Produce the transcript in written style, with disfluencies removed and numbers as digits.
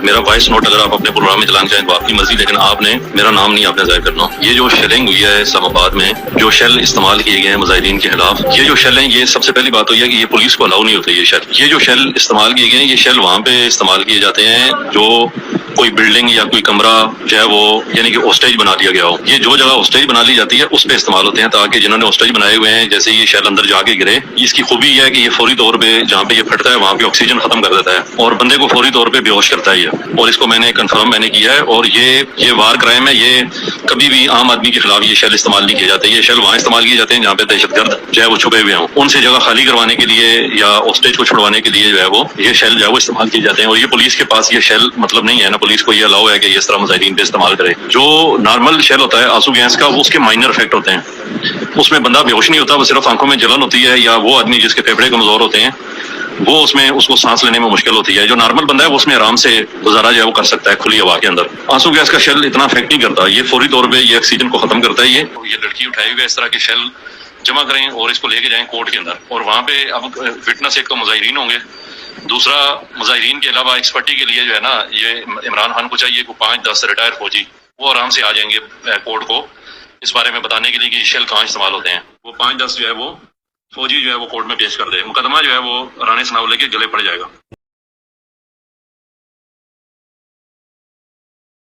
میرا voice note اگر آپ اپنے پروگرام میں چلانا چاہیں تو آپ کی مرضی، لیکن آپ نے میرا نام نہیں آپ نے ظاہر کرنا۔ یہ جو شیلنگ ہوئی ہے اسلام آباد میں، جو شیل استعمال کیے گئے ہیں مظاہرین کے خلاف، یہ جو شیل ہیں، یہ سب سے پہلی بات تو یہ ہے کہ یہ پولیس کو الاؤ نہیں ہوتا۔ یہ جو شیل استعمال کیے گئے ہیں، یہ شیل وہاں پہ استعمال کیے جاتے ہیں جو کوئی بلڈنگ یا کوئی کمرہ جو ہے وہ یعنی کہ ہوسٹیج بنا لیا گیا ہو۔ یہ جو جگہ ہوسٹیج بنا لی جاتی ہے اس پہ استعمال ہوتے ہیں، تاکہ جنہوں نے ہوسٹیج بنائے ہوئے ہیں جیسے یہ شیل اندر جا کے گرے۔ اس کی خوبی یہ ہے کہ یہ فوری طور پہ جہاں پہ یہ پھٹتا ہے وہاں پہ آکسیجن ختم کر دیتا ہے اور بندے کو فوری طور پہ بے ہوش کرتا ہے یہ۔ اور اس کو میں نے کنفرم کیا ہے، اور یہ وار کرائم ہے۔ یہ کبھی بھی عام آدمی کے خلاف یہ شیل استعمال نہیں کیے جاتے۔ یہ شیل وہاں استعمال کیے جاتے ہیں جہاں پہ دہشت گرد جو ہے وہ چھپے ہوئے ہوں، ان سے جگہ خالی کروانے کے لیے یا ہوسٹیج کو چھڑوانے کے لیے جو ہے وہ یہ شیل جو ہے وہ استعمال کیے جاتے ہیں۔ اور یہ پولیس کے پاس یہ شیل مطلب نہیں ہے نا، پولیس کو یہ الاؤ ہے کہ یہ اس طرح مظاہرین پہ استعمال کرے۔ جو نارمل شیل ہوتا ہے آنسو گیس کا، وہ اس کے مائنر افیکٹ ہوتے ہیں، اس میں بندہ بے ہوش نہیں ہوتا، وہ صرف آنکھوں میں جلن ہوتی ہے، یا وہ آدمی جس کے پھیپھڑے کمزور ہوتے ہیں وہ اس کو سانس لینے میں مشکل ہوتی ہے۔ جو نارمل بندہ ہے وہ اس میں آرام سے گزارا جو ہے وہ کر سکتا ہے کھلی ہوا کے اندر۔ آنسو گیس کا شیل اتنا افیکٹ نہیں کرتا، یہ فوری طور پہ یہ آکسیجن کو ختم کرتا ہے۔ یہ لڑکی اٹھائے ہوئے اس طرح کے شیل جمع کریں اور اس کو لے کے جائیں کورٹ کے اندر، اور وہاں پہ اب وٹنس ایک تو مظاہرین ہوں گے، دوسرا مظاہرین کے علاوہ ایکسپرٹی کے لیے جو ہے نا یہ عمران خان کو چاہیے کہ 5-10 ریٹائر فوجی وہ آرام سے آ جائیں گے کورٹ کو اس بارے میں بتانے کے لیے کہ یہ شیل کہاں استعمال ہوتے ہیں۔ وہ 5-10 جو ہے وہ فوجی جو ہے وہ کورٹ میں پیش کر دے، مقدمہ جو ہے وہ رانے ثناء اللہ کے گلے پڑ جائے گا۔